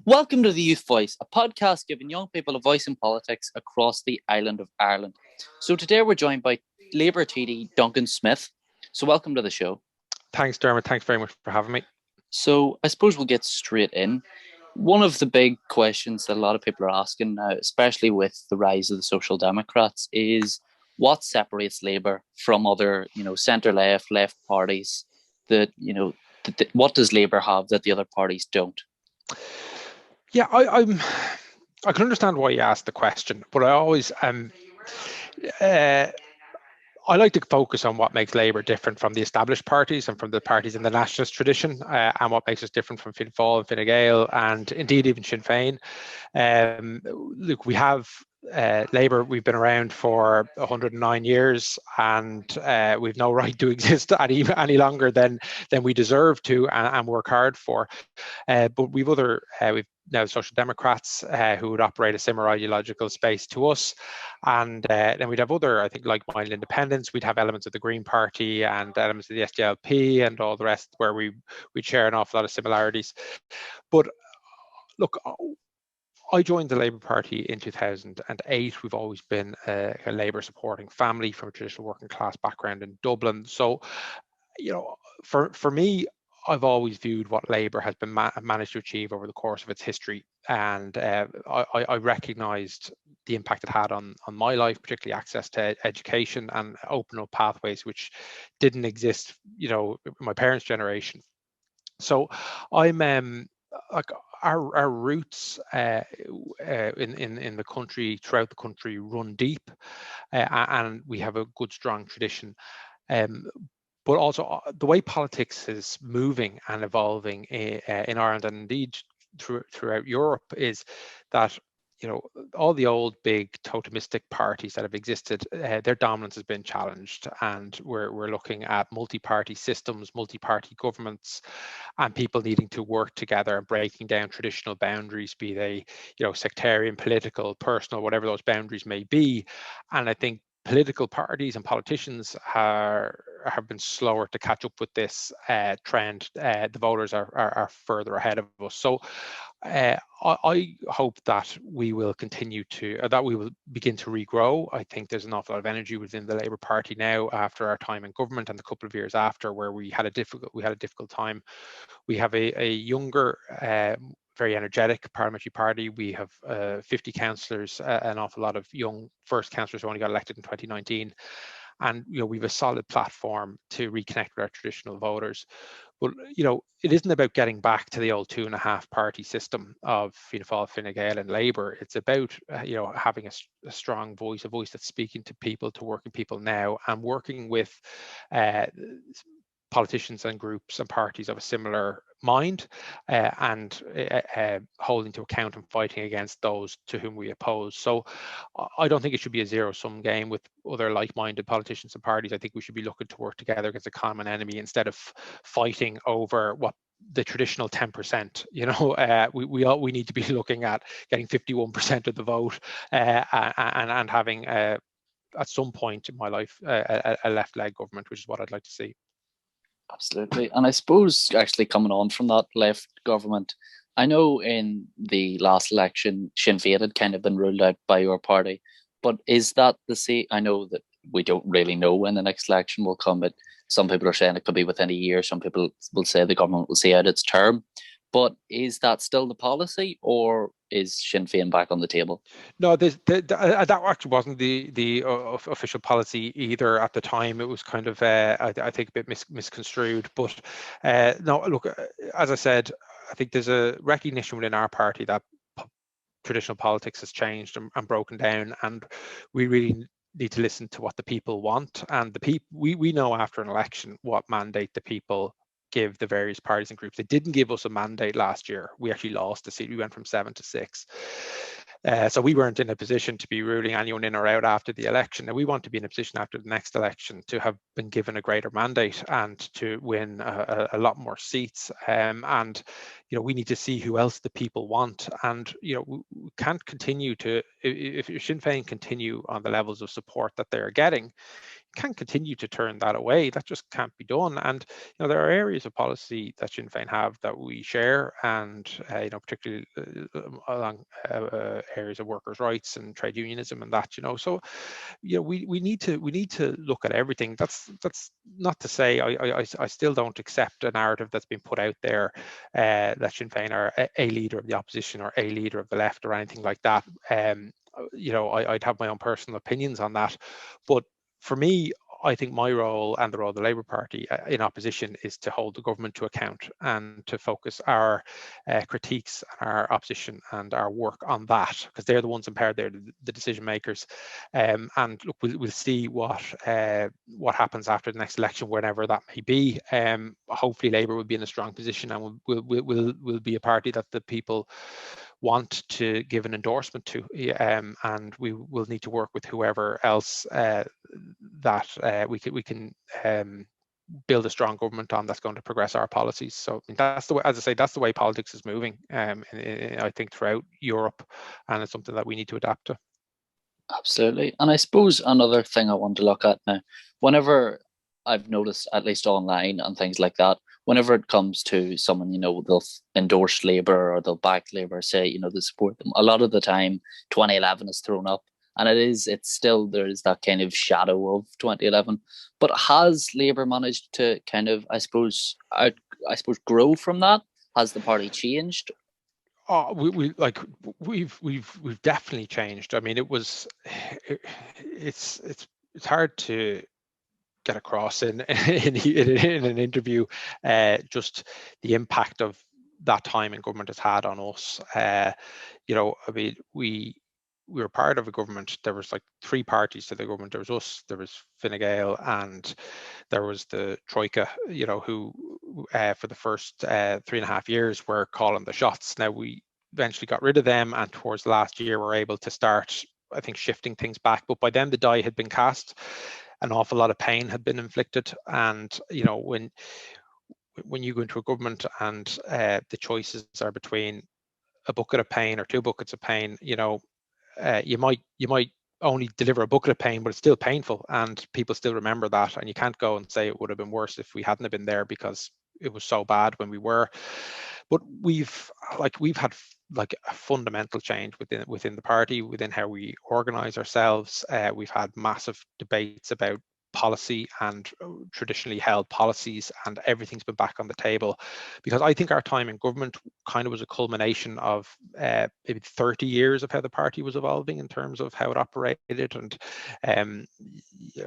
Welcome to the Youth Voice, a podcast giving young people a voice in politics across the island of Ireland. So today we're joined by Labour TD Duncan Smith. So welcome to the show. Thanks, Dermot. Thanks very much for having me. So I suppose we'll get straight in. One of the big questions that a lot of people are asking now, especially with the rise of the Social Democrats, is what separates Labour from other, centre-left, left parties? What does Labour have that the other parties don't? Yeah, I can understand why you asked the question, but I always uh, I like to focus on what makes Labour different from the established parties and from the parties in the nationalist tradition, and what makes us different from Fianna Fáil and Fine Gael, and indeed even Sinn Féin. Look, we have Labour. We've been around for 109 years, and we've no right to exist any longer than we deserve to and work hard for. But we've now Social Democrats who would operate a similar ideological space to us. And then we'd have other, I think, like-minded independents. We'd have elements of the Green Party and elements of the SDLP and all the rest where we'd share an awful lot of similarities. But look, I joined the Labour Party in 2008. We've always been a Labour supporting family from a traditional working class background in Dublin. So, for me, I've always viewed what Labour has been managed to achieve over the course of its history, and I recognised the impact it had on my life, particularly access to education and open up pathways which didn't exist, in my parents' generation. So I'm like our roots in the country, throughout the country, run deep, and we have a good strong tradition. Um, but also the way politics is moving and evolving in Ireland and indeed throughout Europe is that all the old big totemistic parties that have existed, their dominance has been challenged, and we're looking at multi-party systems, multi-party governments, and people needing to work together and breaking down traditional boundaries, be they sectarian, political, personal, whatever those boundaries may be. And I think political parties and politicians have been slower to catch up with this trend. The voters are further ahead of us. So I hope that we will continue to, that we will begin to regrow. I think there's an awful lot of energy within the Labour Party now after our time in government and the couple of years after, where we had a difficult time. We have a younger, very energetic parliamentary party. We have 50 councillors, an awful lot of young first councillors who only got elected in 2019. And we have a solid platform to reconnect with our traditional voters. But it isn't about getting back to the old 2.5 party system of Fianna Fáil, Fine Gael, and Labour. It's about having a strong voice, a voice that's speaking to people, to working people now, and working with politicians and groups and parties of a similar mind, and holding to account and fighting against those to whom we oppose. So I don't think it should be a zero-sum game with other like-minded politicians and parties. I think we should be looking to work together against a common enemy instead of fighting over what the traditional 10%. We need to be looking at getting 51% of the vote, and having at some point in my life a left-led government, which is what I'd like to see. Absolutely. And I suppose actually coming on from that left government, I know in the last election, Sinn Féin had kind of been ruled out by your party, but is that the same? I know that we don't really know when the next election will come, but some people are saying it could be within a year. Some people will say the government will see out its term. But is that still the policy, or is Sinn Féin back on the table? No, that actually wasn't the official policy either at the time. It was kind of, I think, a bit misconstrued. But no, look, as I said, I think there's a recognition within our party that traditional politics has changed and broken down, and we really need to listen to what the people want. And the people, we know after an election what mandate the people give the various parties and groups. They didn't give us a mandate last year. We actually lost the seat. We went from 7 to 6. So we weren't in a position to be ruling anyone in or out after the election. And we want to be in a position after the next election to have been given a greater mandate and to win a lot more seats. And we need to see who else the people want. And we can't continue to, if Sinn Féin continue on the levels of support that they're getting, can't continue to turn that away. That just can't be done. And there are areas of policy that Sinn Féin have that we share, and particularly along areas of workers' rights and trade unionism and that. So we need to look at everything. That's not to say I still don't accept a narrative that's been put out there that Sinn Féin are a leader of the opposition or a leader of the left or anything like that. I'd have my own personal opinions on that, but for me, I think my role and the role of the Labour Party in opposition is to hold the government to account and to focus our critiques, our opposition and our work on that, because they're the ones empowered, they're the decision makers. And look, we'll see what happens after the next election, whenever that may be. Hopefully Labour will be in a strong position and will be a party that the people want to give an endorsement to, and we will need to work with whoever else that we can build a strong government on that's going to progress our policies. So that's the way, as I say, that's the way politics is moving, I think, throughout Europe, and it's something that we need to adapt to. Absolutely. And I suppose another thing I want to look at now, whenever I've noticed, at least online and things like that, whenever it comes to someone, they'll endorse Labour or they'll back Labour, say, they support them. A lot of the time, 2011 is thrown up, and it's still, there's that kind of shadow of 2011. But has Labour managed to kind of, I suppose, grow from that? Has the party changed? Oh, we've definitely changed. I mean, it's hard to get across in an interview just the impact of that time in government has had on us. I mean, we were part of a government. There was like three parties to the government. There was us, there was Fine Gael, and there was the Troika, who for the first 3.5 years were calling the shots. Now we eventually got rid of them, and towards last year we're able to start, I think, shifting things back. But by then the die had been cast. An awful lot of pain had been inflicted, and when you go into a government and the choices are between a bucket of pain or two buckets of pain, you might only deliver a bucket of pain, but it's still painful, and people still remember that. And you can't go and say it would have been worse if we hadn't have been there, because it was so bad when we were. But we've had like a fundamental change within the party, within how we organize ourselves. We've had massive debates about policy and traditionally held policies, and everything's been back on the table, because I think our time in government kind of was a culmination of maybe 30 years of how the party was evolving in terms of how it operated. And we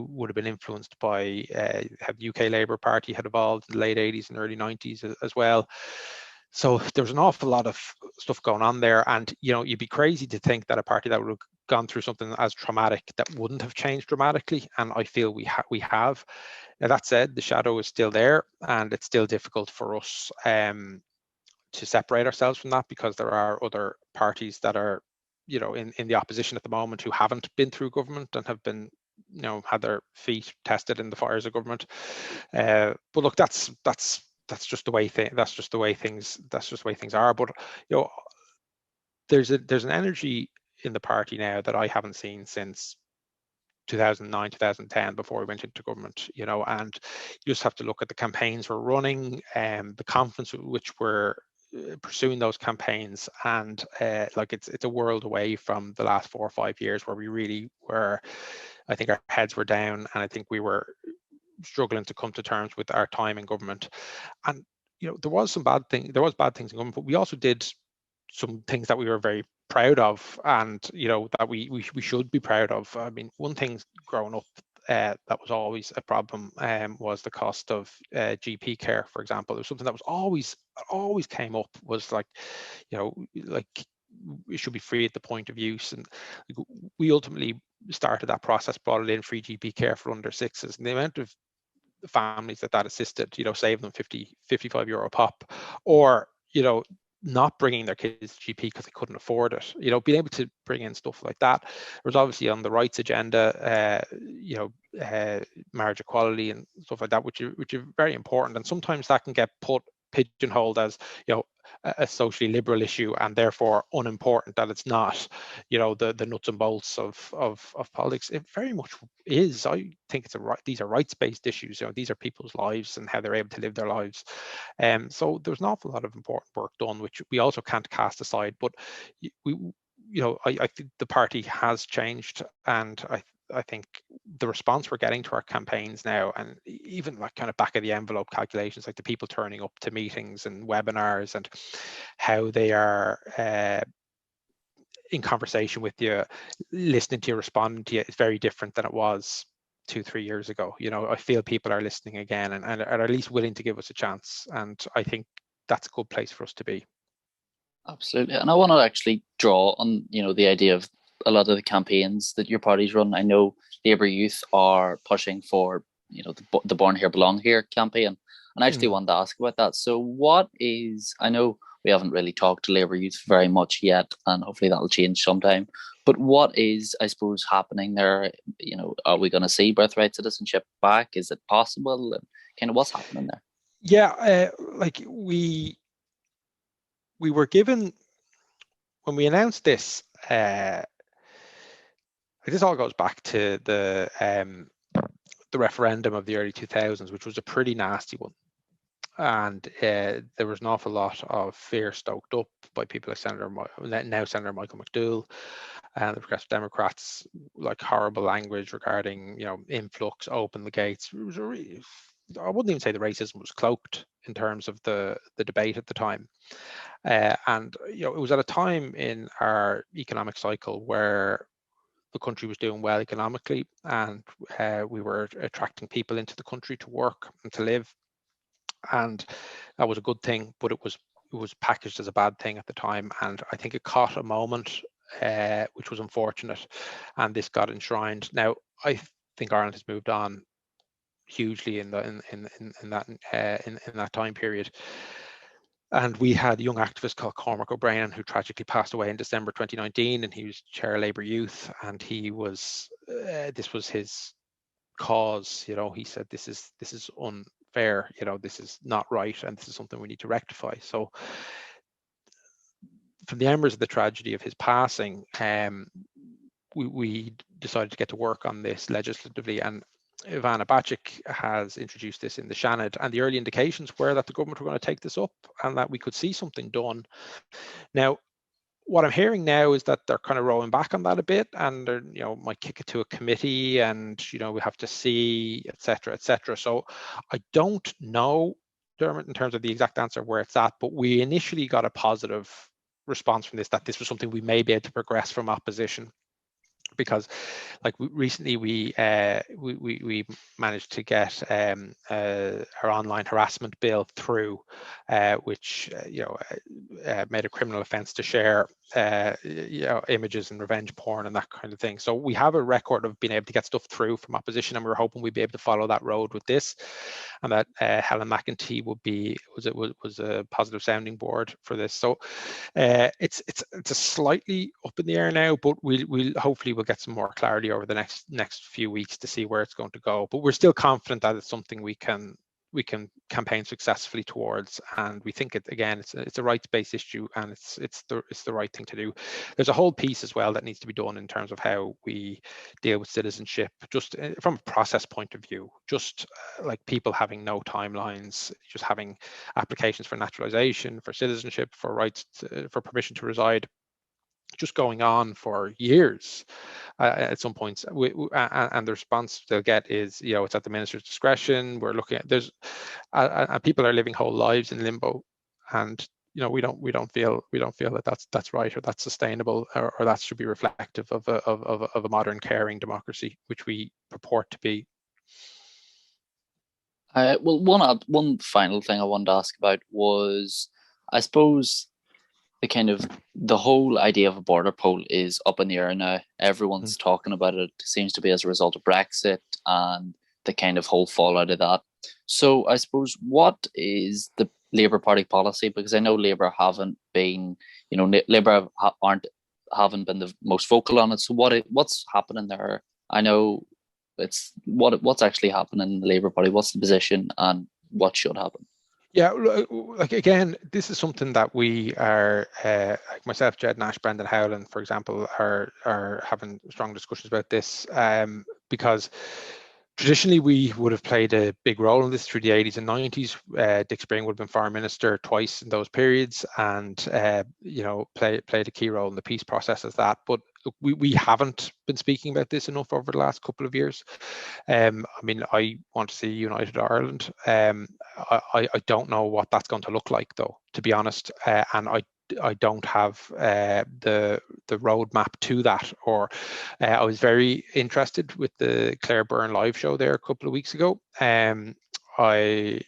would have been influenced by how the UK Labour Party had evolved in the late 80s and early 90s as well. So there's an awful lot of stuff going on there, and you'd be crazy to think that a party that would have gone through something as traumatic that wouldn't have changed dramatically, and I feel we have. Now, that said, the shadow is still there, and it's still difficult for us to separate ourselves from that, because there are other parties that are in the opposition at the moment who haven't been through government and have been had their feet tested in the fires of government. But look, that's just the way things are. But there's an energy in the party now that I haven't seen since 2009, 2010, before we went into government. And you just have to look at the campaigns we're running, the confidence with which we're pursuing those campaigns, and it's a world away from the last 4 or 5 years where we really were. I think our heads were down, and I think we were struggling to come to terms with our time in government. And there was bad things in government, but we also did some things that we were very proud of, and that we should be proud of. I mean, one thing growing up that was always a problem was the cost of GP care, for example. It was something that was always came up, was like it should be free at the point of use. And we ultimately started that process, brought it in, free GP care for under sixes, and the amount of families that assisted, saving them 55 euro pop, or not bringing their kids to GP because they couldn't afford it. Being able to bring in stuff like that. There was obviously on the rights agenda, marriage equality and stuff like that, which are very important. And sometimes that can get put pigeonholed as, a socially liberal issue and therefore unimportant, that it's not, the nuts and bolts of politics. It very much is. I think these are rights-based issues. These are people's lives and how they're able to live their lives. So there's an awful lot of important work done, which we also can't cast aside. But I think the party has changed, and I think the response we're getting to our campaigns now, and even like kind of back of the envelope calculations, like the people turning up to meetings and webinars and how they are in conversation with you, listening to you, responding to you, is very different than it was 2-3 years ago. I feel people are listening again and are at least willing to give us a chance. And I think that's a good place for us to be. Absolutely. And I want to actually draw on, the idea of a lot of the campaigns that your parties run. I know Labour Youth are pushing for, the Born Here, Belong Here campaign. And I actually wanted to ask about that. So I know we haven't really talked to Labour Youth very much yet, and hopefully that'll change sometime. But what is, I suppose, happening there? Are we going to see birthright citizenship back? Is it possible? And kind of what's happening there? Yeah, we were given, when we announced this, this all goes back to the referendum of the early 2000s, which was a pretty nasty one. And there was an awful lot of fear stoked up by people like Senator Michael McDowell and the Progressive Democrats, like horrible language regarding, influx, open the gates. It was I wouldn't even say the racism was cloaked in terms of the debate at the time. And, it was at a time in our economic cycle where the country was doing well economically, and we were attracting people into the country to work and to live. And that was a good thing, but it was packaged as a bad thing at the time. And I think it caught a moment, which was unfortunate, and this got enshrined. Now, I think Ireland has moved on hugely in that time period. And we had a young activist called Cormac O'Brien, who tragically passed away in December 2019, and he was chair of Labour Youth, and he was this was his cause. He said this is unfair. This is not right, and this is something we need to rectify. So, from the embers of the tragedy of his passing, we decided to get to work on this legislatively, and Ivana Bacik has introduced this in the Seanad, and the early indications were that the government were going to take this up and that we could see something done. Now, what I'm hearing now is that they're kind of rolling back on that a bit, and they're, might kick it to a committee, and we have to see, etc., etc. So I don't know, Dermot, in terms of the exact answer where it's at, but we initially got a positive response from this, that this was something we may be able to progress from opposition. Because, like, recently we managed to get our online harassment bill through, which made a criminal offence to share images and revenge porn and that kind of thing. So we have a record of being able to get stuff through from opposition, and we were hoping we'd be able to follow that road with this, and that Helen McEntee was a positive sounding board for this. So it's a slightly up in the air now, but we'll hopefully get some more clarity over the next few weeks to see where it's going to go. But we're still confident that it's something we can campaign successfully towards, and we think it's a rights-based issue, and it's the right thing to do. There's a whole piece as well that needs to be done in terms of how we deal with citizenship, just from a process point of view, just like people having no timelines, just having applications for naturalization, for citizenship, for rights for permission to reside, just going on for years at some points, and the response they'll get is, it's at the minister's discretion. We're looking at and people are living whole lives in limbo, and we don't feel that that's right, or that's sustainable, or that should be reflective of a modern caring democracy, which we purport to be. Well, one final thing I wanted to ask about was, I suppose, the whole idea of a border poll is up in the air now. Everyone's talking about it. It seems to be as a result of Brexit and the kind of whole fallout of that. So I suppose, what is the Labour Party policy? Because I know Labour haven't been, Labour haven't been the most vocal on it. So what's happening there? I know it's what's actually happening in the Labour Party. What's the position, and what should happen? Yeah, like again, this is something that we are, like myself, Jed Nash, Brendan Howland, for example, are having strong discussions about this, because traditionally we would have played a big role in this through the 80s and 90s. Dick Spring would have been foreign minister twice in those periods, and played a key role in the peace process as that. But we haven't been speaking about this enough over the last couple of years. I mean, I want to see United Ireland. I don't know what that's going to look like, though, to be honest, and I don't have the roadmap to that. Or I was very interested with the Claire Byrne live show there a couple of weeks ago. I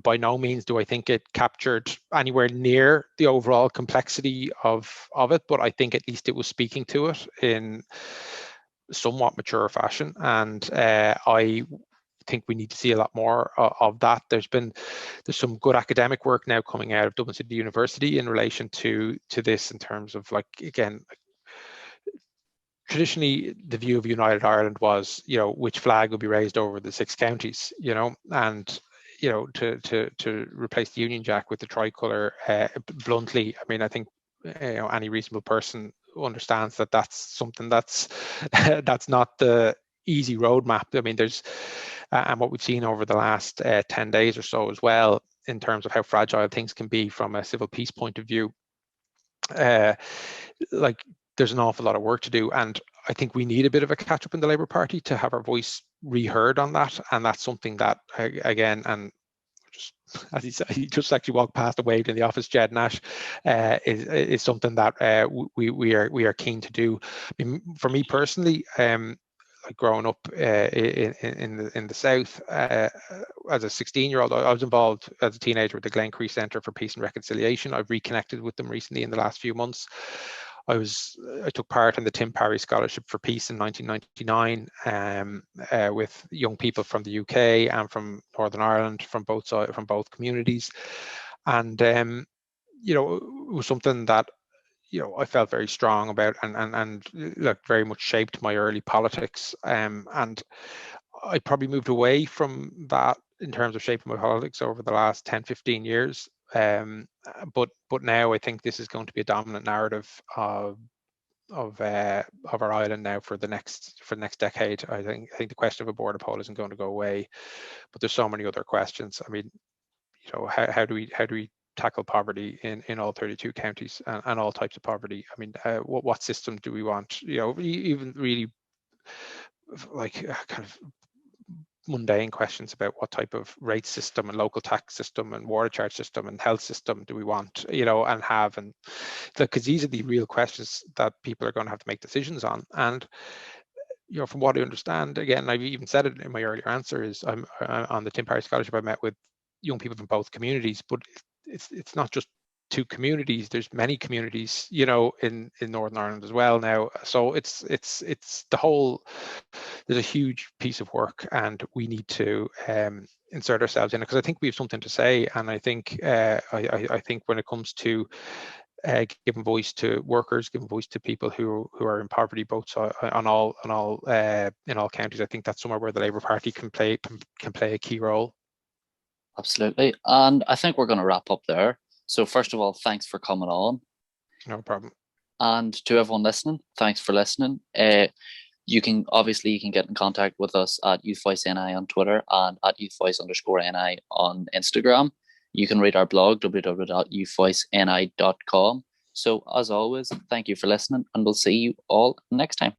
by no means do I think it captured anywhere near the overall complexity of it, but I think at least it was speaking to it in somewhat mature fashion, and I think we need to see a lot more of that. There's some good academic work now coming out of Dublin City University in relation to this, in terms of, like, again, traditionally the view of United Ireland was, which flag would be raised over the 6 counties, and to replace the Union Jack with the tricolour, bluntly, I mean, I think any reasonable person understands that that's something that's that's not the easy roadmap. I mean, there's and what we've seen over the last 10 days or so as well, in terms of how fragile things can be from a civil peace point of view, like, there's an awful lot of work to do, and I think we need a bit of a catch up in the Labour Party to have our voice reheard on that. And that's something that, again, and just as he said, he just actually walked past and waved in the office, Jed Nash, is something that we are keen to do. I mean, for me personally, like, growing up in the south, as a 16-year-old, I was involved as a teenager with the Glen Cree Centre for Peace and Reconciliation. I've reconnected with them recently in the last few months. I took part in the Tim Parry Scholarship for Peace in 1999, with young people from the UK and from Northern Ireland, from both communities, and it was something that I felt very strong about, and like, very much shaped my early politics. And I probably moved away from that in terms of shaping my politics over the last 10, 15 years. But now I think this is going to be a dominant narrative of our island now for the next decade. I think the question of a border poll isn't going to go away, but there's so many other questions. I mean, how do we tackle poverty in all 32 counties, and all types of poverty? I mean, what system do we want? Even really, like, kind of mundane questions about what type of rate system and local tax system and water charge system and health system do we want, and have, and because these are the real questions that people are going to have to make decisions on. And from what I understand, again, I've even said it in my earlier answer, is I'm on the Tim Parry Scholarship. I met with young people from both communities, but it's not just two communities. There's many communities, in Northern Ireland as well now. So it's the whole. There's a huge piece of work, and we need to insert ourselves in it, because I think we have something to say. And I think I think when it comes to giving voice to workers, giving voice to people who are in poverty, both in all counties, I think that's somewhere where the Labour Party can play a key role. Absolutely. And I think we're going to wrap up there. So first of all, thanks for coming on. No problem. And to everyone listening, thanks for listening. You can get in contact with us at Youth Voice NI on Twitter and at YouthVoice_NI on Instagram. You can read our blog, www.youthvoiceni.com. So as always, thank you for listening, and we'll see you all next time.